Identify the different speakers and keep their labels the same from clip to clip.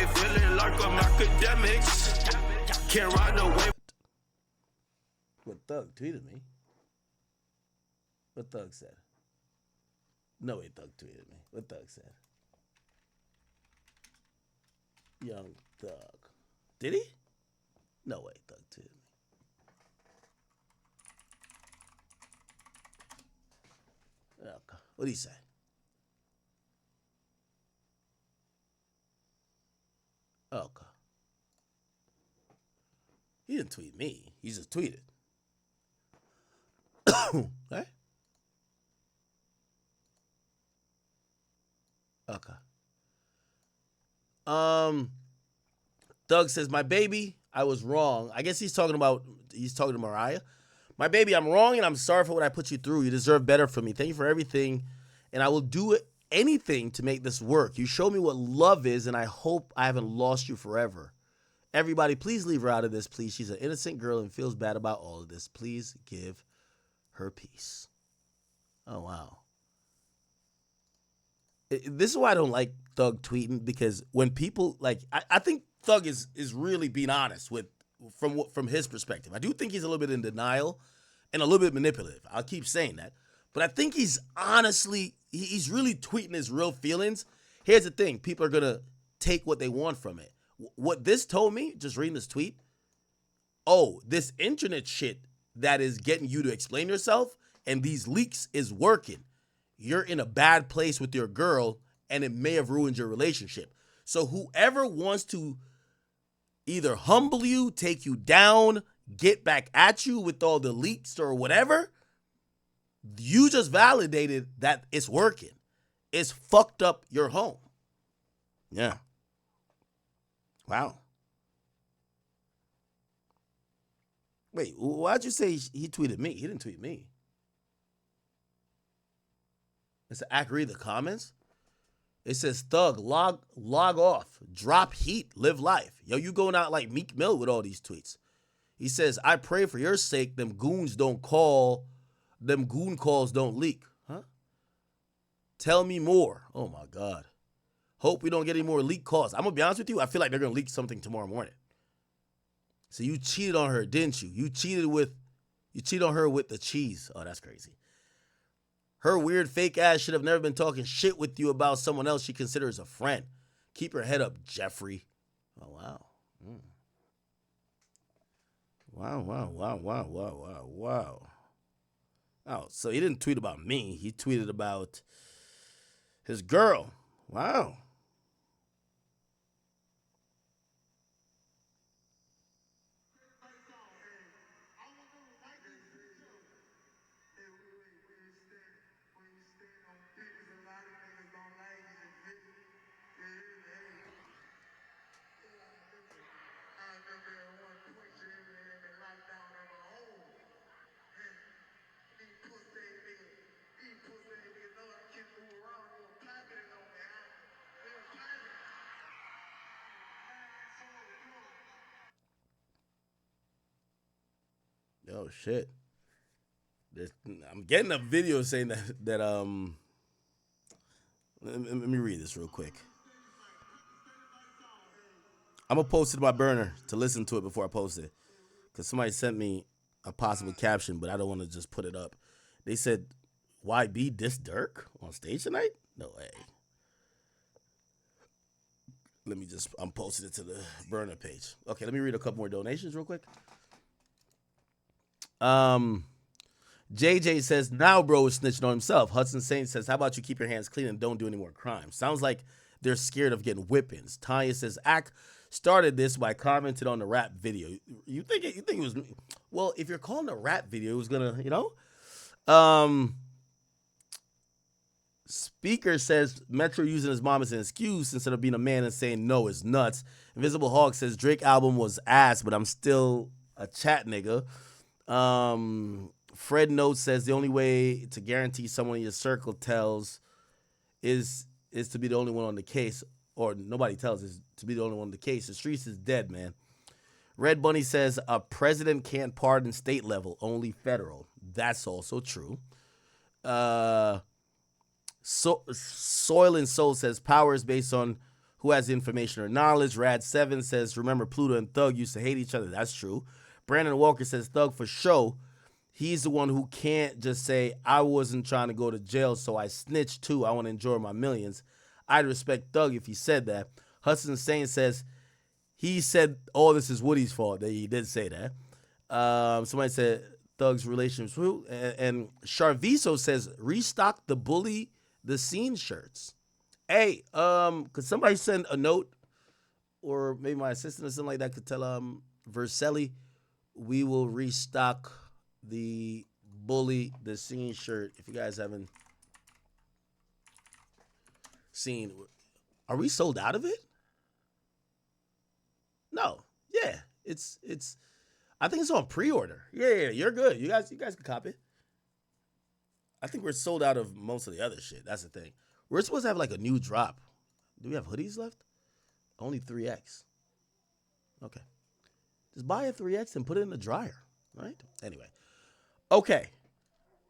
Speaker 1: day feeling like I'm academics. Can't ride away.
Speaker 2: What Thug tweeted me? What Thug said? No way Thug tweeted me. What Thug said? Young Thug. Did he? No way Thug tweeted me. Okay. What did he say? Okay. He didn't tweet me. He just tweeted. Right? Okay. Doug says, my baby, I was wrong. I guess he's talking to Mariah. My baby, I'm wrong and I'm sorry for what I put you through. You deserve better from me. Thank you for everything. And I will do anything to make this work. You showed me what love is, and I hope I haven't lost you forever. Everybody, please leave her out of this, please. She's an innocent girl and feels bad about all of this. Please give her peace. Oh, wow. This is why I don't like Thug tweeting, because when people, like, I think Thug is really being honest from his perspective. I do think he's a little bit in denial and a little bit manipulative. I'll keep saying that. But I think he's really tweeting his real feelings. Here's the thing. People are going to take what they want from it. What this told me, just reading this tweet, this internet shit that is getting you to explain yourself and these leaks is working. You're in a bad place with your girl and it may have ruined your relationship. So whoever wants to either humble you, take you down, get back at you with all the leaks or whatever, you just validated that it's working. It's fucked up your home. Yeah. Wow. Wait, why'd you say he tweeted me? He didn't tweet me. It's read the comments. It says, Thug, log off, drop heat, live life. Yo, you going out like Meek Mill with all these tweets. He says, I pray for your sake them goon calls don't leak. Huh? Tell me more. Oh, my God. Hope we don't get any more leak calls. I'm going to be honest with you. I feel like they're going to leak something tomorrow morning. So you cheated on her, didn't you? You cheated on her with the cheese. Oh, that's crazy. Her weird fake ass should have never been talking shit with you about someone else she considers a friend. Keep your head up, Jeffrey. Oh, wow. Wow. Oh, so he didn't tweet about me. He tweeted about his girl. Wow. Oh shit! I'm getting a video saying that Let me read this real quick. I'm gonna post it to my burner to listen to it before I post it, because somebody sent me a possible caption, but I don't want to just put it up. They said, "YB diss Dirk on stage tonight?" No way. I'm posting it to the burner page. Okay, let me read a couple more donations real quick. JJ says, now bro is snitching on himself. Hudson Saint says, how about you keep your hands clean and don't do any more crimes? Sounds like they're scared of getting whippings. Tanya says, Ak started this by commenting on the rap video. You think it was, well, if you're calling a rap video, it was gonna, Speaker says Metro using his mom as an excuse instead of being a man and saying no is nuts. Invisible Hawk says Drake album was ass, but I'm still a chat nigga. Fred Note says the only way to guarantee someone in your circle tells is to be the only one on the case, or nobody tells is to be the only one on the case. The streets is dead, man. Red Bunny says a president can't pardon state level, only federal. That's also true. Soil and Soul says power is based on Who has the information or knowledge? Rad7 says, remember Pluto and Thug used to hate each other. That's true. Brandon Walker says, Thug for show. He's the one who can't just say, I wasn't trying to go to jail, so I snitched too. I want to enjoy my millions. I'd respect Thug if he said that. Hudson Saint says, he said all this is Woody's fault. He did say that. Somebody said Thug's relationship. And Charviso says, restock the Bully the Scene shirts. Hey, could somebody send a note, or maybe my assistant or something like that could tell Verselli, we will restock the Bully the Scene shirt. If you guys haven't seen, are we sold out of it? No. Yeah, it's. I think it's on pre-order. Yeah, you're good. You guys can copy. I think we're sold out of most of the other shit. That's the thing. We're supposed to have like a new drop. Do we have hoodies left? Only 3X. Okay. Just buy a 3X and put it in the dryer, right? Anyway. Okay.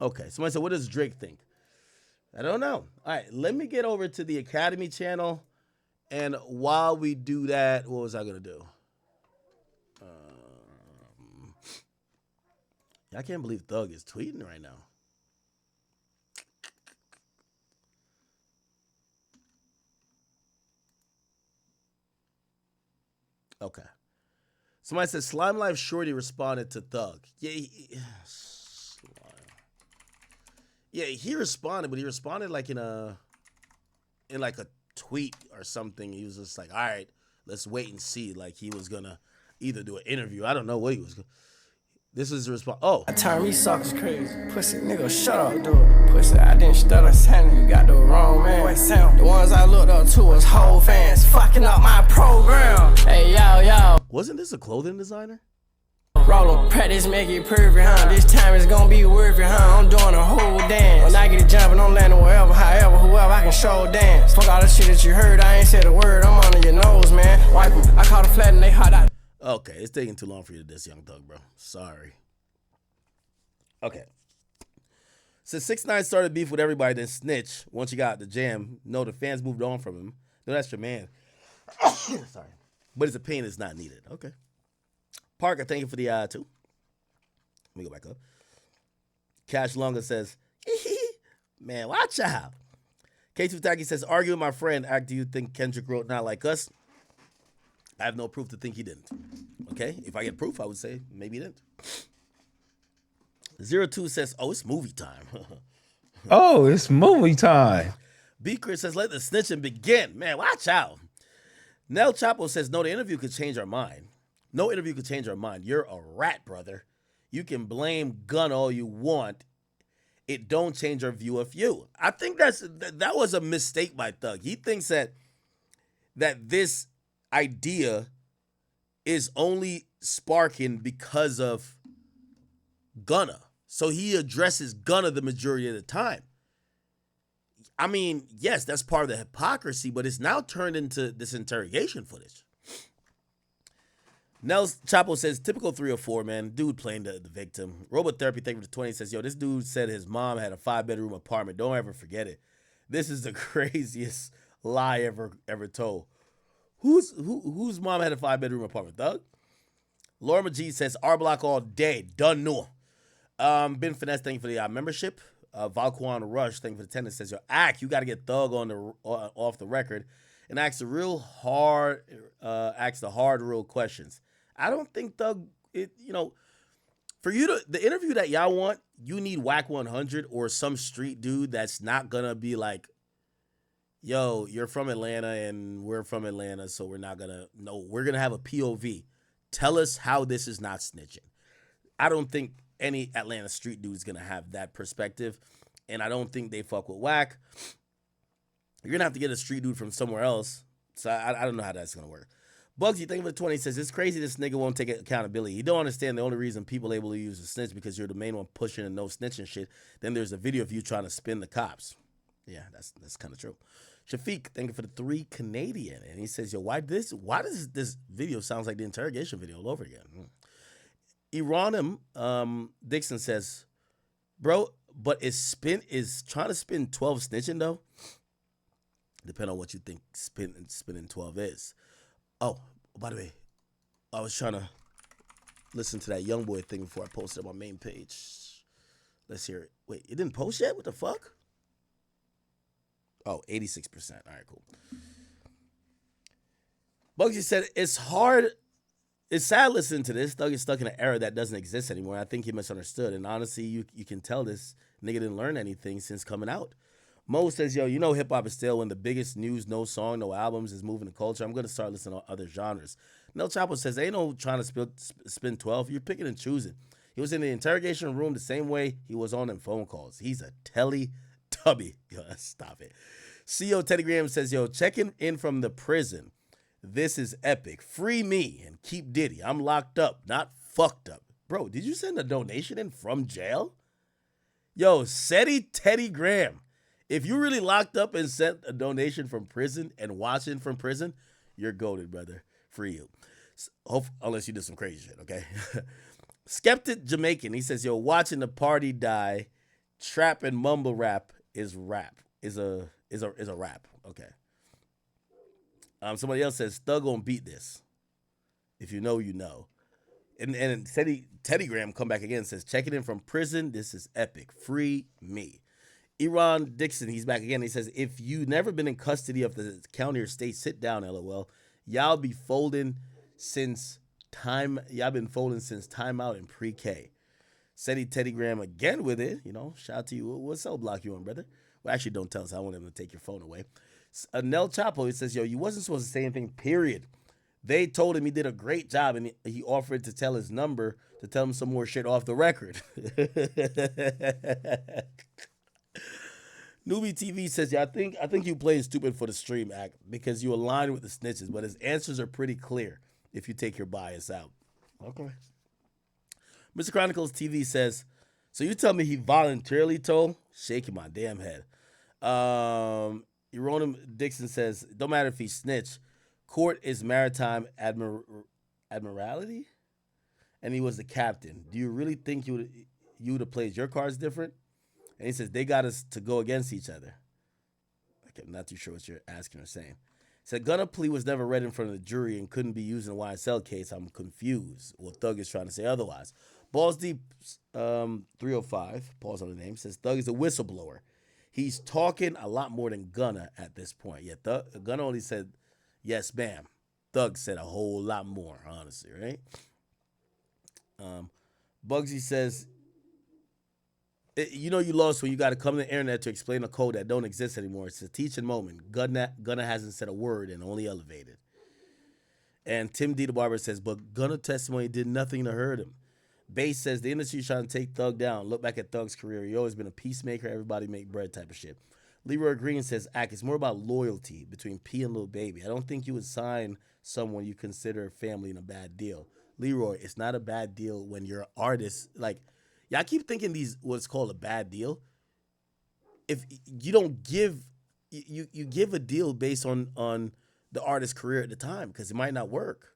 Speaker 2: Somebody said, what does Drake think? I don't know. All right, let me get over to the Academy channel. And while we do that, what was I going to do? I can't believe Thug is tweeting right now. Okay. Somebody said SlimeLife Shawty responded to Thug. Yeah, he responded, but he responded like in like a tweet or something. He was just like, all right, let's wait and see. Like he was gonna either do an interview. I don't know what he was gonna. This is the response. Oh.
Speaker 3: I turn me suckers crazy. Pussy nigga, shut up, dude. Pussy, I didn't stutter, Santa. You got the wrong man. Boy, sound. The ones I looked up to was whole fans. Fucking up my program. Hey, yo.
Speaker 2: Wasn't this a clothing designer?
Speaker 3: Roll practice, make it perfect, huh? This time it's gonna be worth it, huh? I'm doing a whole dance. When I get it jumping, I'm landing wherever, however, whoever, I can show dance. Fuck all the shit that you heard, I ain't said a word. I'm under your nose, man. Wipe 'em. I caught a flat and they hot out.
Speaker 2: Okay, it's taking too long for you to diss Young Thug, bro. Sorry. Okay. Since 6ix9ine started beef with everybody, then snitch once you got the jam. No, the fans moved on from him. No, that's your man. Sorry. But his opinion is not needed. Okay. Parker, thank you for the two. Let me go back up. Cash Longa says, man, watch out. K2 Taki says, argue with my friend. Do you think Kendrick wrote Not Like Us? I have no proof to think he didn't. Okay? If I get proof, I would say maybe he didn't. 02 says, oh, it's movie time.
Speaker 4: Oh, it's movie time.
Speaker 2: B. Chris says, let the snitching begin. Man, watch out. Nell Chapo says, no, the interview could change our mind. No interview could change our mind. You're a rat, brother. You can blame Gun all you want. It don't change our view of you. I think that was a mistake by Thug. He thinks that this idea is only sparking because of Gunna. So he addresses Gunna the majority of the time. I mean, yes, that's part of the hypocrisy, but it's now turned into this interrogation footage. Nels Chapo says, typical 304, man. Dude playing the victim. Robotherapy, thank you for the 20, says, yo, this dude said his mom had a 5-bedroom apartment. Don't ever forget it. This is the craziest lie ever told. Whose mom had a 5-bedroom apartment? Thug? Laura G says, R Block all day. Done no. Ben Finesse, thank you for the membership. Valquan Rush, thank you for the attendance, says, yo, you got to get Thug off the record and ask the hard, real questions. I don't think Thug, for you to, the interview that y'all want, you need Whack 100 or some street dude that's not going to be like, yo, you're from Atlanta and we're from Atlanta, so we're not going to, no, we're going to have a POV. Tell us how this is not snitching. I don't think any Atlanta street dude is going to have that perspective, and I don't think they fuck with Whack. You're going to have to get a street dude from somewhere else, so I don't know how that's going to work. Bugsy, thank you for the 20, says, it's crazy this nigga won't take accountability. He don't understand the only reason people able to use a snitch because you're the main one pushing and no snitching shit. Then there's a video of you trying to spin the cops. Yeah, that's kind of true. Shafiq, thank you for the 3 Canadian. And he says, yo, why does this video sounds like the interrogation video all over again? Ironim Dixon says, bro, but is trying to spin 12 snitching though? Depending on what you think spinning 12 is. Oh, by the way, I was trying to listen to that YoungBoy thing before I posted it on my main page. Let's hear it. Wait, it didn't post yet? What the fuck? Oh, 86%. All right, cool. Bugsy said, it's sad listening to this. Thug is stuck in an era that doesn't exist anymore. I think he misunderstood. And honestly, you can tell this nigga didn't learn anything since coming out. Mo says, yo, you know hip-hop is still one of the biggest news, no song, no albums is moving the culture. I'm going to start listening to other genres. Nel Chapo says, ain't no trying to spin 12. You're picking and choosing. He was in the interrogation room the same way he was on them phone calls. He's a Teletubby. Yo, stop it. CEO Teddy Graham says, yo, checking in from the prison. This is epic. Free me and keep Diddy. I'm locked up, not fucked up. Bro, did you send a donation in from jail? Yo, Teddy Graham. If you really locked up and sent a donation from prison and watching from prison, you're goated, brother. Free you. Unless you did some crazy shit, okay? Skeptic Jamaican, he says, yo, watching the party die, trap and mumble rap is a rap. Okay. Somebody else says, Thug gonna beat this. If you know, you know. And Teddy Graham come back again and says, checking in from prison, this is epic. Free me. Eron Dixon, he's back again. He says, if you never been in custody of the county or state, sit down, LOL. Y'all be folding since time. Y'all been folding since time out in pre-K. Teddy Graham again with it. You know, shout out to you. What cell block you on, brother? Well, actually, don't tell us. I want him to take your phone away. Nel Chapo, he says, yo, you wasn't supposed to say anything, period. They told him he did a great job, and he offered to tell his number to tell him some more shit off the record. Newbie TV says, yeah, I think you played stupid for the stream act because you align with the snitches, but his answers are pretty clear if you take your bias out. Okay. Mr. Chronicles TV says, so you tell me he voluntarily told? Shaking my damn head. Euronymous Dixon says, don't matter if he snitched. Court is maritime admiralty, and he was the captain. Do you really think you would have played your cards different? And he says, they got us to go against each other. Okay, I'm not too sure what you're asking or saying. He said, Gunna plea was never read in front of the jury and couldn't be used in a YSL case. I'm confused. Well, Thug is trying to say otherwise. Balls Deep 305, pause on the name, says Thug is a whistleblower. He's talking a lot more than Gunna at this point. Yet Gunna only said, yes, ma'am. Thug said a whole lot more, honestly, right? Bugsy says, you know you lost when you got to come to the internet to explain a code that don't exist anymore. It's a teaching moment. Gunna hasn't said a word and only elevated. And Tim D. the Barber says, but Gunna testimony did nothing to hurt him. Bass says, the industry's trying to take Thug down. Look back at Thug's career. He always been a peacemaker, everybody make bread type of shit. Leroy Green says, it's more about loyalty between P and Lil Baby. I don't think you would sign someone you consider family in a bad deal. Leroy, it's not a bad deal when you're an artist. Like, y'all keep thinking these what's called a bad deal. If you don't give, you give a deal based on the artist's career at the time because it might not work.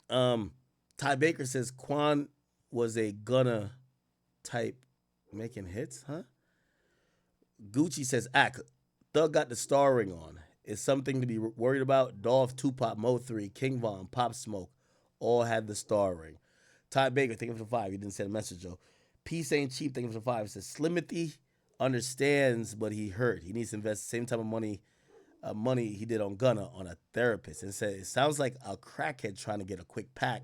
Speaker 2: Ty Baker says Quan was a Gunna type making hits, huh? Gucci says, Thug got the star ring on. It's something to be worried about. Dolph, Tupac, Mo3, King Von, Pop Smoke all had the star ring. Ty Baker, thank you for the 5. He didn't send a message, though. Peace ain't cheap, thank you for the 5. He says, Slimothy understands, but he hurt. He needs to invest the same type of money he did on Gunna on a therapist. And said, it sounds like a crackhead trying to get a quick pack.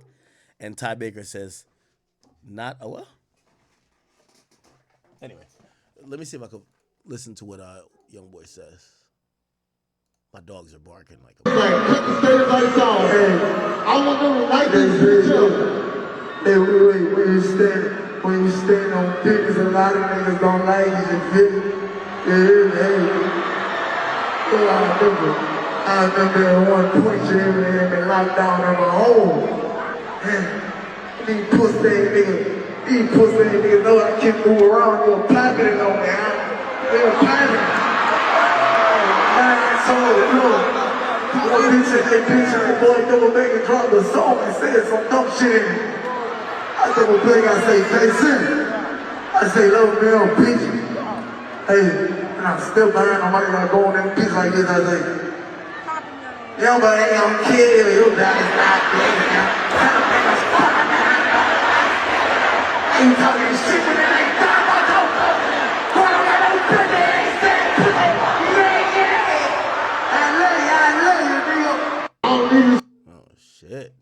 Speaker 2: And Ty Baker says, not a what? Anyway, let me see if I can listen to what YoungBoy says. My dogs are barking like a...
Speaker 5: Everybody song, hey. I want them to like this too. Hey, when you stand on business, a lot of niggas don't like it, you feel me? Hey. I remember at one point, you had been locked down in my home. These pussy niggas know I can't move around. They were piping it on me, huh? They were piping it. That boy double back and dropped the song and said some dumb shit in it. I double back, I say, Jason. I say, little male bitch. Hey, and I'm still behind nobody that go on them beats like this. I say, yo, but ain't gonna kill you, that is not good. Ain't talking shit when it ain't done, but don't put on that old pussy, ain't saying pussy. Yeah. I love you, nigga. I don't need you.
Speaker 2: Oh shit.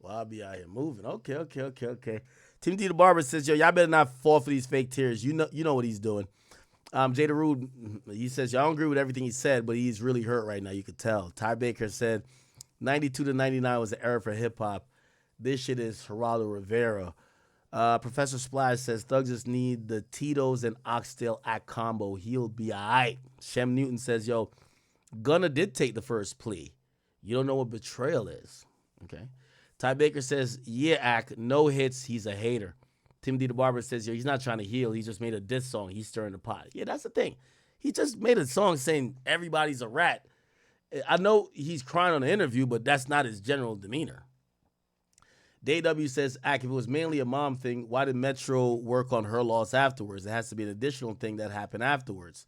Speaker 2: Well, I'll be out here moving. Okay. Tim D the Barber says, yo, y'all better not fall for these fake tears. You know what he's doing. Jada Rude, he says, y'all don't agree with everything he said, but he's really hurt right now. You could tell. Ty Baker said, 92 to 99 was the era for hip hop. This shit is Geraldo Rivera. Professor Splash says, Thug just need the Tito's and Oxtail act combo. He'll be all right. Shem Newton says, yo, Gunna did take the first plea. You don't know what betrayal is. Okay. Ty Baker says, yeah, act, no hits, he's a hater. Tim D the Barber says, yo, he's not trying to heal. He just made a diss song. He's stirring the pot. Yeah, that's the thing. He just made a song saying everybody's a rat. I know he's crying on the interview, but that's not his general demeanor. DW says, act, if it was mainly a mom thing, why did Metro work on her loss afterwards? It has to be an additional thing that happened afterwards.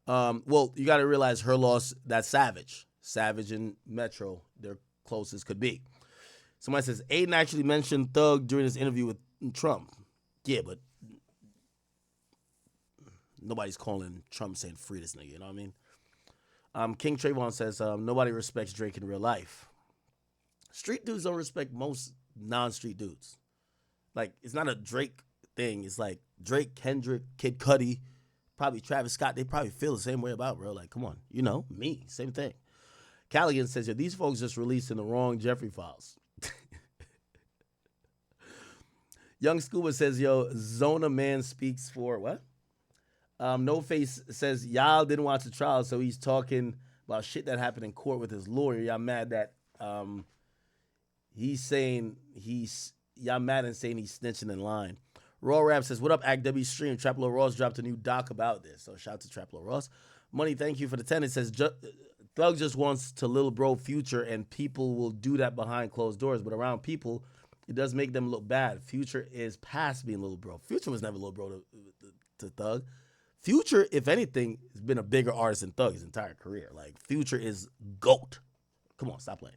Speaker 2: Well, you got to realize her loss, that's Savage. Savage and Metro, they're close as could be. Somebody says, Aiden actually mentioned Thug during his interview with Trump. Yeah, but nobody's calling Trump saying free this nigga, you know what I mean? King Trayvon says, nobody respects Drake in real life. Street dudes don't respect most non-street dudes. Like, it's not a Drake thing. It's like Drake, Kendrick, Kid Cudi, probably Travis Scott. They probably feel the same way about, bro. Like, come on. You know, me, same thing. Callaghan says, yo, these folks just releasing the wrong Jeffrey files. Young Scuba says, yo, Zona Man speaks for what? No Face says, y'all didn't watch the trial, so he's talking about shit that happened in court with his lawyer. Y'all mad that y'all mad and saying he's snitching in line. Raw Rap says, what up, Act W Stream? Traplo Ross dropped a new doc about this. So shout out to Traplo Ross. Money, thank you for the 10. It says, Thug just wants to little bro Future, and people will do that behind closed doors, but around people, it does make them look bad. Future is past being little bro. Future was never little bro to Thug. Future, if anything, has been a bigger artist than Thug his entire career. Like, Future is GOAT. Come on, stop playing.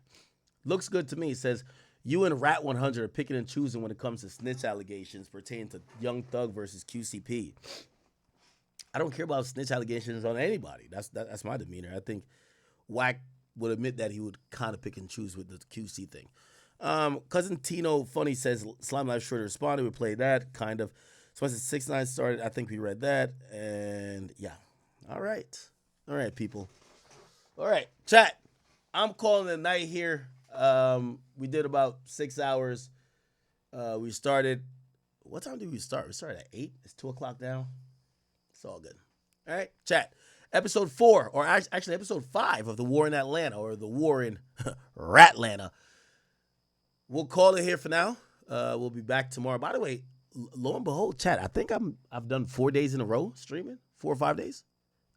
Speaker 2: Looks good to me. It says, you and Rat 100 are picking and choosing when it comes to snitch allegations pertaining to Young Thug versus QCP. I don't care about snitch allegations on anybody. That's my demeanor. I think Wack would admit that he would kind of pick and choose with the QC thing. Cousin Tino Funny says, SlimeLife Shawty responded. We played that, kind of. So I said 6ix9ine started. I think we read that. And yeah. All right, people. All right, chat. I'm calling it a night here. We did about 6 hours. We started. What time did we start? We started at 8. It's 2 o'clock now. It's all good. All right, chat. Episode 4, or actually episode 5 of the War in Atlanta, or the War in Ratlanta. We'll call it here for now. We'll be back tomorrow. By the way, lo and behold, chat, I think I've done 4 days in a row streaming, 4 or 5 days.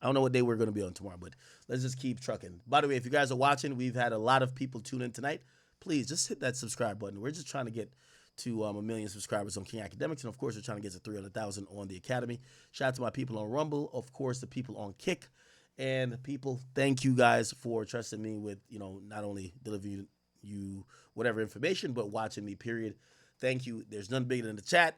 Speaker 2: I don't know what day we're going to be on tomorrow, but let's just keep trucking. By the way, if you guys are watching, we've had a lot of people tune in tonight. Please just hit that subscribe button. We're just trying to get to 1 million subscribers on King Akademiks, and of course, we're trying to get to 300,000 on the Academy. Shout out to my people on Rumble, of course, the people on Kick, and people, thank you guys for trusting me with, not only delivering you whatever information, but watching me, period. Thank you. There's none bigger than the chat.